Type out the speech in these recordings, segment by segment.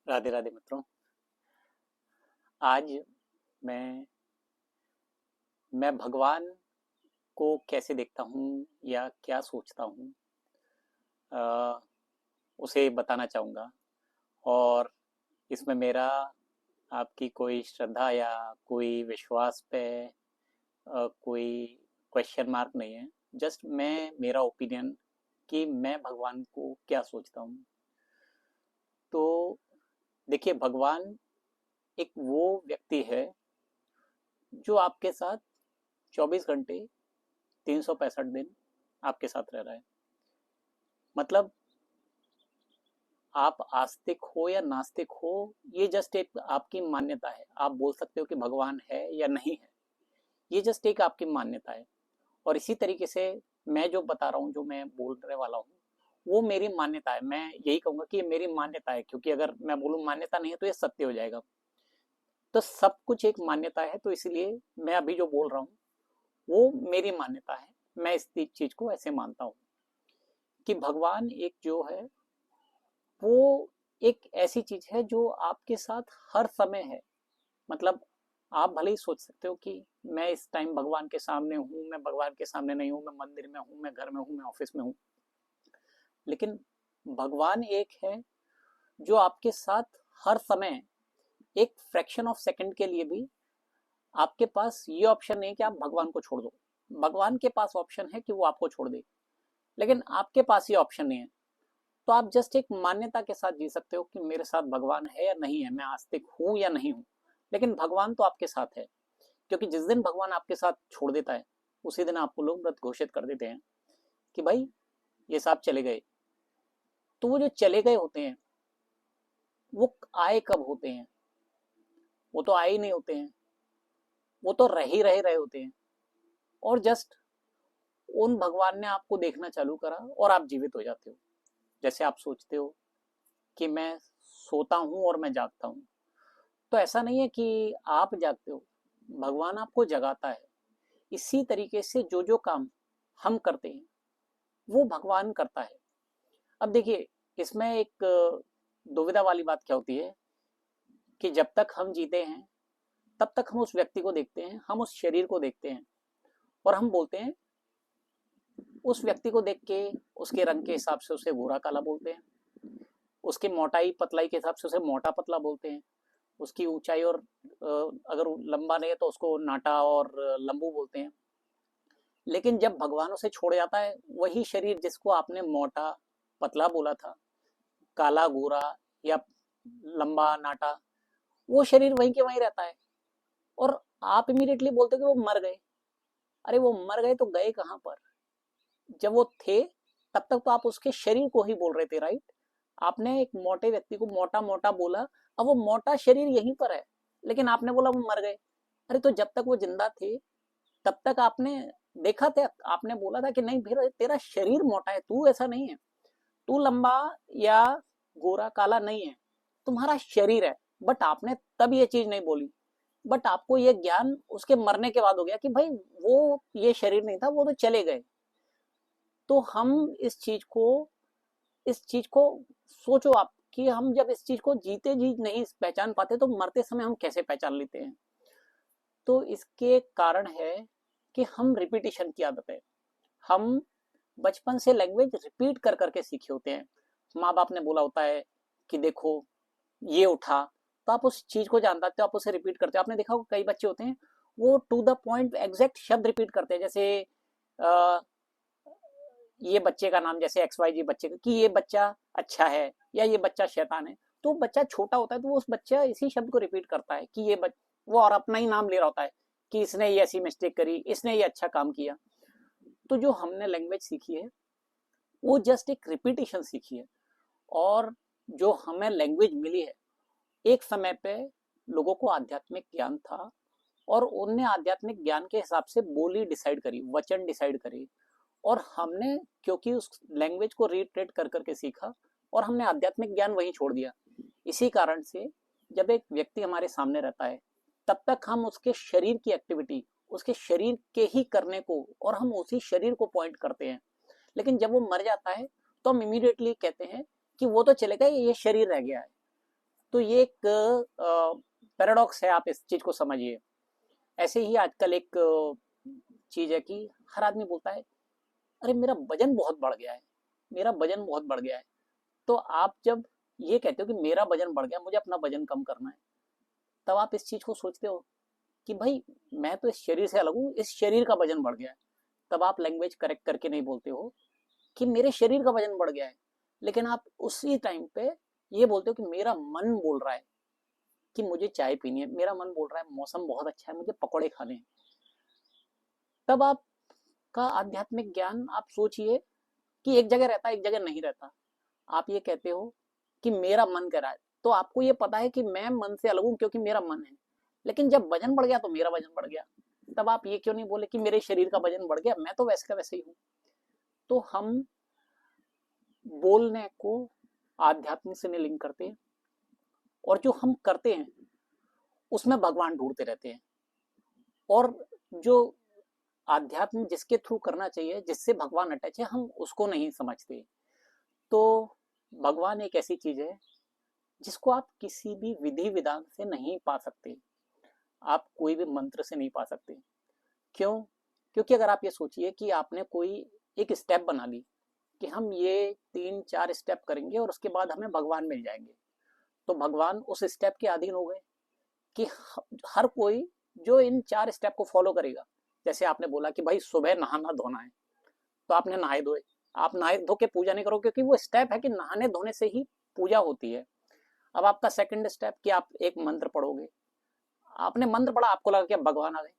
राधे राधे मित्रों। आज मैं मैं भगवान को कैसे देखता हूँ या क्या सोचता हूँ, अ, उसे बताना चाहूँगा। और इसमें मेरा आपकी कोई श्रद्धा या कोई विश्वास पे कोई क्वेश्चन मार्क नहीं है। जस्ट मेरा ओपिनियन कि मैं भगवान को क्या सोचता हूँ। तो देखिए, भगवान एक वो व्यक्ति है जो आपके साथ 24 घंटे 365 दिन आपके साथ रह रहा है। मतलब आप आस्तिक हो या नास्तिक हो, ये जस्ट एक आपकी मान्यता है। आप बोल सकते हो कि भगवान है या नहीं है, ये जस्ट एक आपकी मान्यता है। और इसी तरीके से मैं जो बता रहा हूँ, जो मैं बोलने वाला हूँ, वो मेरी मान्यता है। मैं यही कहूंगा कि ये मेरी मान्यता है, क्योंकि अगर मैं बोलूँ मान्यता नहीं है तो ये सत्य हो जाएगा। तो सब कुछ एक मान्यता है, तो इसलिए मैं अभी जो बोल रहा हूँ वो मेरी मान्यता है। मैं इस चीज को ऐसे मानता हूँ कि भगवान एक जो है, वो एक ऐसी चीज है जो आपके साथ हर समय है। मतलब आप भले ही सोच सकते हो कि मैं इस टाइम भगवान के सामने हूँ, मैं भगवान के सामने नहीं हूँ, मैं मंदिर में हूँ, मैं घर में हूँ, मैं ऑफिस में हूँ, लेकिन भगवान एक है जो आपके साथ हर समय, एक फ्रैक्शन ऑफ सेकंड के लिए भी आपके पास ये ऑप्शन नहीं है कि आप भगवान को छोड़ दो। भगवान के पास ऑप्शन है कि वो आपको छोड़ दे, लेकिन आपके पास ये ऑप्शन नहीं है। तो आप जस्ट एक मान्यता के साथ जी सकते हो कि मेरे साथ भगवान है या नहीं है, मैं आस्तिक हूं या नहीं हूं, लेकिन भगवान तो आपके साथ है। क्योंकि जिस दिन भगवान आपके साथ छोड़ देता है, उसी दिन आपको लोग मृत घोषित कर देते हैं कि भाई ये साहब चले गए। तो वो जो चले गए होते हैं, वो आए कब होते हैं? वो तो आए ही नहीं होते हैं, वो तो रहे होते हैं। और जस्ट उन भगवान ने आपको देखना चालू करा और आप जीवित हो जाते हो। जैसे आप सोचते हो कि मैं सोता हूं और मैं जागता हूं, तो ऐसा नहीं है कि आप जागते हो, भगवान आपको जगाता है। इसी तरीके से जो जो काम हम करते हैं वो भगवान करता है। अब देखिए, इसमें एक दुविधा वाली बात क्या होती है कि जब तक हम जीते हैं तब तक हम उस व्यक्ति को देखते हैं, हम उस शरीर को देखते हैं, और हम बोलते हैं उस व्यक्ति को देख के, उसके रंग के हिसाब से उसे गोरा काला बोलते हैं, उसकी मोटाई पतलाई के हिसाब से उसे मोटा पतला बोलते हैं, उसकी ऊंचाई और अगर लंबा नहीं है तो उसको नाटा और लंबू बोलते हैं। लेकिन जब भगवान उसे छोड़ जाता है, वही शरीर जिसको आपने मोटा पतला बोला था, काला गोरा या लंबा नाटा, वो शरीर वहीं के वहीं रहता है। और आप इमीडिएटली बोलते हो कि वो मर गए। अरे वो मर गए तो गए कहाँ पर? जब वो थे तब तक तो आप उसके शरीर को ही बोल रहे थे, राइट? आपने एक मोटे व्यक्ति को मोटा मोटा बोला, अब वो मोटा शरीर यहीं पर है, लेकिन आपने बोला वो मर गए। अरे तो जब तक वो जिंदा थे तब तक आपने देखा था, आपने बोला था कि नहीं फिर तेरा शरीर मोटा है, तू ऐसा नहीं है, तू लंबा या गोरा काला नहीं है, तुम्हारा शरीर है। बट आपने तब ये चीज नहीं बोली। बट आपको ये ज्ञान उसके मरने के बाद हो गया कि भाई वो ये शरीर नहीं था, वो तो चले गए। तो हम इस चीज को सोचो आप कि हम जब इस चीज को जीते जी नहीं पहचान पाते तो मरते समय हम कैसे पहचान लेते हैं? तो इसके कारण है कि हम रिपीटिशन की आदत है। हम बचपन से लैंग्वेज रिपीट कर करके सीखे होते हैं। माँ बाप ने बोला होता है कि देखो ये उठा, तो आप उस चीज को जान पाते हो, आप उसे रिपीट करते हो। आपने देखा होगा कई बच्चे होते हैं, वो टू द पॉइंट एग्जैक्ट शब्द रिपीट करते हैं। जैसे आ, ये बच्चे का नाम, जैसे एक्स वाई जी बच्चे का, कि ये बच्चा अच्छा है या ये बच्चा शैतान है। तो बच्चा छोटा होता है तो वो उस बच्चा इसी शब्द को रिपीट करता है कि वो और अपना ही नाम ले रहा होता है कि इसने ये ऐसी मिस्टेक करी, इसने ये अच्छा काम किया। तो जो हमने लैंग्वेज सीखी है वो जस्ट एक रिपीटिशन सीखी है। और जो हमें लैंग्वेज मिली है, एक समय पे लोगों को आध्यात्मिक ज्ञान था और उनने आध्यात्मिक ज्ञान के हिसाब से बोली डिसाइड करी, वचन डिसाइड करी। और हमने क्योंकि उस लैंग्वेज को रीट्रेट कर करके सीखा और हमने आध्यात्मिक ज्ञान वहीं छोड़ दिया। इसी कारण से जब एक व्यक्ति हमारे सामने रहता है तब तक हम उसके शरीर की एक्टिविटी, उसके शरीर के ही करने को, और हम उसी शरीर को पॉइंट करते हैं। लेकिन जब वो मर जाता है तो हम इमीडिएटली कहते हैं कि वो तो चले गए, ये शरीर रह गया है। तो ये एक पैराडॉक्स है, आप इस चीज को समझिए। ऐसे ही आजकल एक चीज है कि हर आदमी बोलता है अरे मेरा वजन बहुत बढ़ गया है, मेरा वजन बहुत बढ़ गया है। तो आप जब ये कहते हो कि मेरा वजन बढ़ गया, मुझे अपना वजन कम करना है, तब आप इस चीज को सोचते हो कि भाई मैं तो इस शरीर से अलग हूँ, इस शरीर का वजन बढ़ गया है। तब आप लैंग्वेज करेक्ट करके नहीं बोलते हो कि मेरे शरीर का वजन बढ़ गया है, लेकिन आप उसी टाइम पे ये बोलते हो कि मेरा मन बोल रहा है कि मुझे चाय पीनी है, मेरा मन बोल रहा है मौसम बहुत अच्छा है, मुझे पकौड़े खाने हैं। तब आपका आध्यात्मिक ज्ञान, आप सोचिए कि एक जगह रहता है, एक जगह नहीं रहता। आप ये कहते हो कि मेरा मन कह रहा है, तो आपको ये पता है कि मैं मन से अलग हूं क्योंकि मेरा मन है। लेकिन जब वजन बढ़ गया तो मेरा वजन बढ़ गया, तब आप ये क्यों नहीं बोले कि मेरे शरीर का वजन बढ़ गया, मैं तो वैसे का वैसे ही हूँ। तो हम बोलने को आध्यात्म से नहीं लिंक करते, और जो हम करते हैं उसमें भगवान ढूंढते रहते हैं। और जो आध्यात्म जिसके थ्रू करना चाहिए, जिससे भगवान अटैच है, हम उसको नहीं समझते। तो भगवान एक ऐसी चीज है जिसको आप किसी भी विधि विधान से नहीं पा सकते, आप कोई भी मंत्र से नहीं पा सकते। क्यों? क्योंकि अगर आप ये सोचिए कि आपने कोई एक स्टेप बना ली कि हम ये 3-4 स्टेप करेंगे और उसके बाद हमें भगवान मिल जाएंगे, तो भगवान उस स्टेप के अधीन हो गए कि हर कोई जो इन 4 स्टेप को फॉलो करेगा। जैसे आपने बोला कि भाई सुबह नहाना धोना है, तो आपने नहाए धोए, आप नहाए धो के पूजा नहीं करो क्योंकि वो स्टेप है कि नहाने धोने से ही पूजा होती है। अब आपका सेकंड स्टेप कि आप एक मंत्र पढ़ोगे, आपने मंत्र पढ़ा, आपको लगा कि अब भगवान आ गए।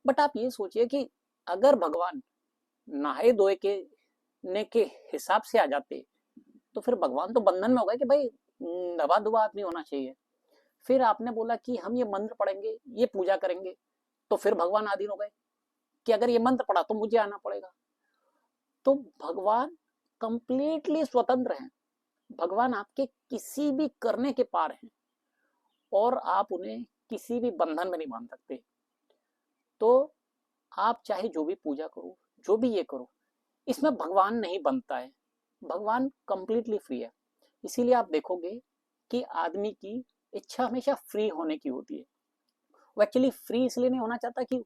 बट आप ये सोचिए कि अगर भगवान नहाए धोए के ने के हिसाब से आ जाते, तो फिर भगवान तो बंधन में हो गए कि भाई नवा धुआ आदमी होना चाहिए। फिर आपने बोला कि हम ये मंत्र पढ़ेंगे, ये पूजा करेंगे, तो फिर भगवान आधीन हो गए कि अगर ये मंत्र पढ़ा तो मुझे आना पड़ेगा। तो भगवान कंप्लीटली स्वतंत्र हैं, भगवान आपके किसी भी करने के पार हैं, और आप उन्हें किसी भी बंधन में नहीं बांध सकते। तो आप चाहे जो भी पूजा करो, जो भी ये करो, इसमें भगवान नहीं बनता है, भगवान कंप्लीटली फ्री है। इसीलिए आप देखोगे कि आदमी की इच्छा हमेशा फ्री होने की होती है। वो एक्चुअली फ्री इसलिए नहीं होना चाहता कि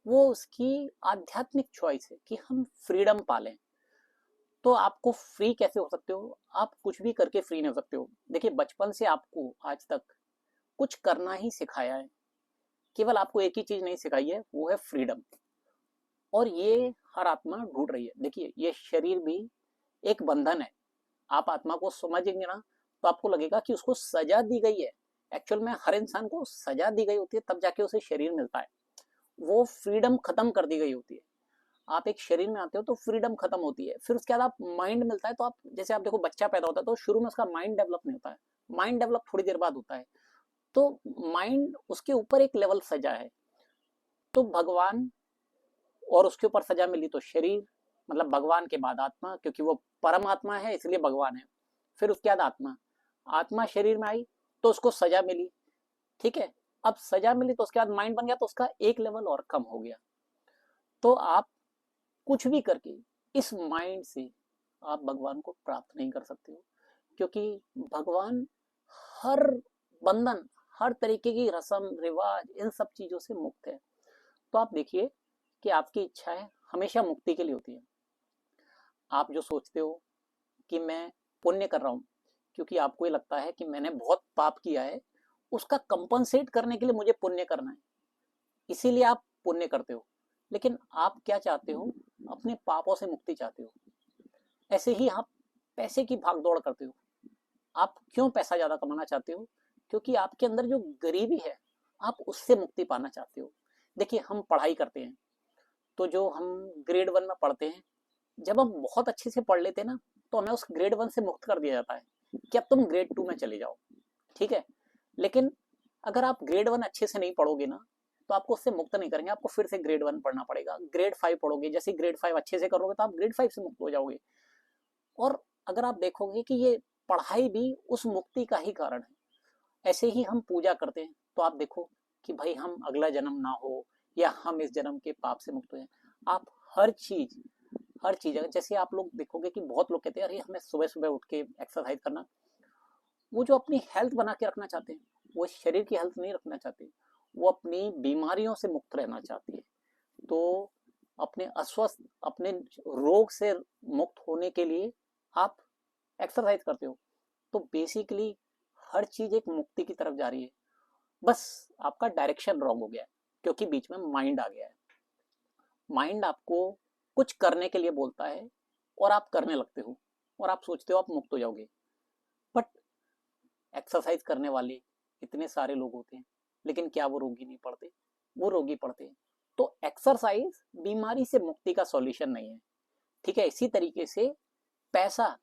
वो उसकी आध्यात्मिक चॉइस है कि हम फ्रीडम पालें। तो आपको फ्री कैसे हो सकते हो? आप कुछ भी करके फ्री नहीं हो सकते हो। देखिए, बचपन से आपको आज तक कुछ करना ही सिखाया है, केवल आपको एक ही चीज नहीं सिखाई है, वो है फ्रीडम। और ये हर आत्मा ढूंढ रही है। देखिए, ये शरीर भी एक बंधन है। आप आत्मा को समझेंगे ना, तो आपको लगेगा कि उसको सजा दी गई है। एक्चुअल में हर इंसान को सजा दी गई होती है, तब जाके उसे शरीर मिलता है। वो फ्रीडम खत्म कर दी गई होती है। आप एक शरीर में आते हो तो फ्रीडम खत्म होती है, फिर उसके बाद आप माइंड मिलता है। तो आप जैसे आप देखो, बच्चा पैदा होता है तो शुरू में उसका माइंड डेवलप नहीं होता है, माइंड डेवलप थोड़ी देर बाद होता है। तो माइंड उसके ऊपर एक लेवल सजा है। तो भगवान, और उसके ऊपर सजा मिली तो शरीर, मतलब भगवान के बाद आत्मा, क्योंकि वो परमात्मा है इसलिए भगवान है। फिर उसके बाद आत्मा, आत्मा शरीर में आई तो उसको सजा मिली। ठीक है, अब सजा मिली तो उसके बाद माइंड बन गया, तो उसका एक लेवल और कम हो गया। तो आप कुछ भी करके इस माइंड से आप भगवान को प्राप्त नहीं कर सकते हो, क्योंकि भगवान हर बंधन, हर तरीके की रस्म रिवाज, इन सब चीजों से मुक्त है। तो आप देखिए कि आपकी इच्छाएं हमेशा मुक्ति के लिए होती है। आप जो सोचते हो कि मैं पुण्य कर रहा हूं, क्योंकि आपको ये लगता है कि मैंने बहुत पाप किया है, उसका कंपनसेट करने के लिए मुझे पुण्य करना है, इसीलिए आप पुण्य करते हो। लेकिन आप क्या चाहते हो? अपने पापों से मुक्ति चाहते हो। ऐसे ही आप पैसे की भाग दौड़ करते हो। आप क्यों पैसा ज्यादा कमाना चाहते हो? क्योंकि आपके अंदर जो गरीबी है, आप उससे मुक्ति पाना चाहते हो। देखिए, हम पढ़ाई करते हैं, तो जो हम ग्रेड 1 में पढ़ते हैं, जब हम बहुत अच्छे से पढ़ लेते हैं ना, तो हमें उस ग्रेड 1 से मुक्त कर दिया जाता है कि अब तुम ग्रेड 2 में चले जाओ। ठीक है, लेकिन अगर आप ग्रेड 1 अच्छे से नहीं पढ़ोगे ना, तो आपको उससे मुक्त नहीं करेंगे, आपको फिर से ग्रेड 1 पढ़ना पड़ेगा। ग्रेड 5 पढ़ोगे, जैसे ग्रेड 5 अच्छे से करोगे तो आप ग्रेड 5 से मुक्त हो जाओगे। और अगर आप देखोगे कि ये पढ़ाई भी उस मुक्ति का ही कारण है। ऐसे ही हम पूजा करते हैं, तो आप देखो कि भाई हम अगला जन्म ना हो, या हम इस जन्म के पाप से मुक्त हो जाए। आप हर चीज, हर चीज, जैसे आप लोग देखोगे कि बहुत लोग कहते हैं अरे हमें सुबह सुबह उठ के एक्सरसाइज करना, वो जो अपनी हेल्थ बना के रखना चाहते हैं, वो शरीर की हेल्थ नहीं रखना चाहते, वो अपनी बीमारियों से मुक्त रहना चाहती है। तो अपने अस्वस्थ, अपने रोग से मुक्त होने के लिए आप एक्सरसाइज करते हो। तो बेसिकली हर चीज एक मुक्ति की तरफ जा रही है, बस आपका डायरेक्शन रॉन्ग हो गया है, क्योंकि बीच में माइंड आ गया है। माइंड आपको कुछ करने के लिए बोलता है और आप करने लगते हो और आप सोचते हो आप मुक्त हो जाओगे। बट एक्सरसाइज करने वाले इतने सारे लोग होते हैं, लेकिन क्या वो रोगी नहीं पड़ते? वो रोगी पड़ते हैं। तो एक्सरसाइज बीमारी से मुक्ति का सॉल्यूशन नहीं है, ठीक है। इसी तरीके से पैसा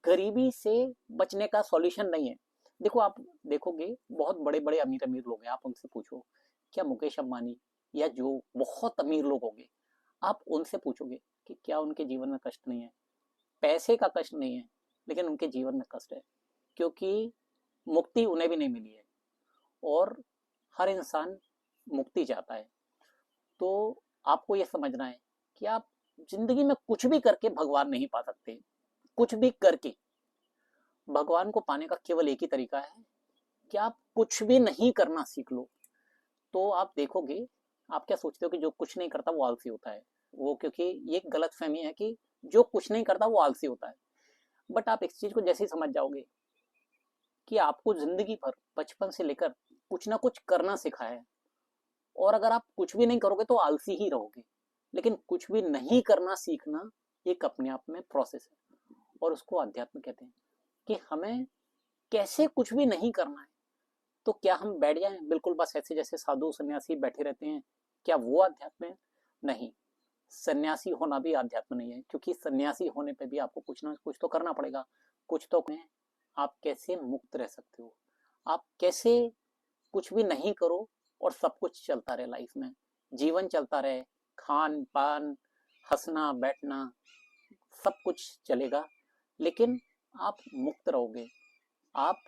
गरीबी से बचने का सॉल्यूशन नहीं है। देखो, आप देखोगे बहुत बड़े बड़े अमीर अमीर लोग हैं, आप उनसे पूछो, क्या मुकेश अंबानी या जो बहुत अमीर लोग होंगे, आप उनसे पूछोगे कि क्या उनके जीवन में कष्ट नहीं है? पैसे का कष्ट नहीं है, लेकिन उनके जीवन में कष्ट है, क्योंकि मुक्ति उन्हें भी नहीं मिली है। और हर इंसान मुक्ति चाहता है। तो आपको यह समझना है कि आप जिंदगी में कुछ भी करके भगवान नहीं पा सकते। कुछ भी करके भगवान को पाने का केवल एक ही तरीका है कि आप कुछ भी नहीं करना सीख लो। तो आप देखोगे, आप क्या सोचते हो कि जो कुछ नहीं करता वो आलसी होता है। वो, क्योंकि ये गलत फहमी है कि जो कुछ नहीं करता वो आलसी होता है। बट आप इस चीज को जैसे ही समझ जाओगे कि आपको जिंदगी भर बचपन से लेकर कुछ ना कुछ करना सिखाया है, और अगर आप कुछ भी नहीं करोगे तो आलसी ही रहोगे। लेकिन कुछ भी नहीं करना सीखना एक अपने आप में प्रोसेस है, और उसको अध्यात्म कहते हैं। कि हमें कैसे कुछ भी नहीं करना है। तो क्या हम बैठ जाएं बिल्कुल बस ऐसे जैसे साधु सन्यासी बैठे रहते हैं, क्या वो अध्यात्म है? नहीं। सन्यासी होना भी अध्यात्म नहीं है, क्योंकि सन्यासी होने पे भी आपको कुछ ना कुछ तो करना पड़ेगा। कुछ तो आप कैसे मुक्त रह सकते हो, आप कैसे कुछ भी नहीं करो और सब कुछ चलता रहे लाइफ में, जीवन चलता रहे, खान पान, हंसना बैठना, सब कुछ चलेगा, लेकिन आप मुक्त रहोगे। आप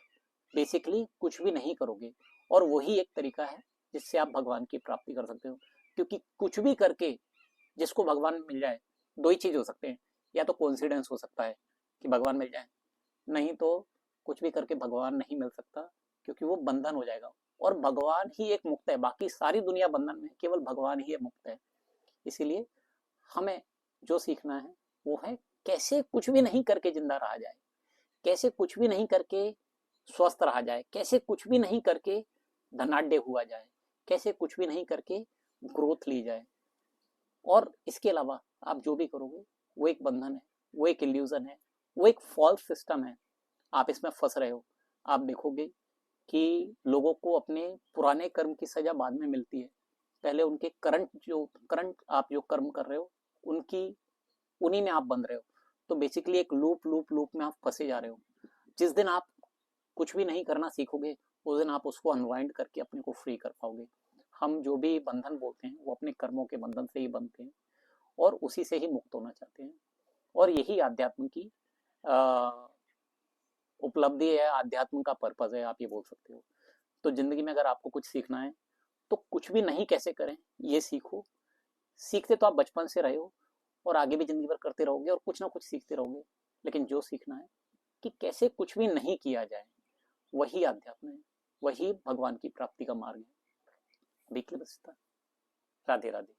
बेसिकली कुछ भी नहीं करोगे, और वही एक तरीका है जिससे आप भगवान की प्राप्ति कर सकते हो। क्योंकि कुछ भी करके जिसको भगवान मिल जाए, दो ही चीज हो सकते हैं, या तो कोइंसिडेंस हो सकता है कि भगवान मिल जाए, नहीं तो कुछ भी करके भगवान नहीं मिल सकता, क्योंकि वो बंधन हो जाएगा। और भगवान ही एक मुक्त है, बाकी सारी दुनिया बंधन में, केवल भगवान ही मुक्त है। इसीलिए हमें जो सीखना है वो है कैसे कुछ भी नहीं करके जिंदा रहा जाए, कैसे कुछ भी नहीं करके स्वस्थ रहा जाए, कैसे कुछ भी नहीं करके धनाढ्य हुआ जाए, कैसे कुछ भी नहीं करके ग्रोथ ली जाए। और इसके अलावा आप जो भी करोगे वो एक बंधन है, वो एक इल्यूजन है, वो एक फॉल्स सिस्टम है। आप इसमें फंस रहे हो। आप देखोगे कि लोगों को अपने पुराने कर्म की सजा बाद में मिलती है, पहले उनके करंट आप जो कर्म कर रहे हो उनकी उन्हीं में आप बंध रहे हो। तो बेसिकली एक लूप लूप लूप में आप फंसे जा रहे हो। जिस दिन आप कुछ भी नहीं करना सीखोगे, उस दिन आप उसको अनवाइंड करके अपने को फ्री कर पाओगे। हम जो भी बंधन बोलते हैं वो अपने कर्मों के बंधन से ही बनते हैं, और उसी से ही मुक्त होना चाहते हैं। और यही आध्यात्म की उपलब्धि है, आध्यात्म का पर्पज है, आप ये बोल सकते हो। तो जिंदगी में अगर आपको कुछ सीखना है तो कुछ भी नहीं कैसे करें ये सीखो। सीखते तो आप बचपन से रहे हो, और आगे भी जिंदगी भर करते रहोगे, और कुछ ना कुछ सीखते रहोगे। लेकिन जो सीखना है कि कैसे कुछ भी नहीं किया जाए, वही आध्यात्म है, वही भगवान की प्राप्ति का मार्ग है। राधे राधे।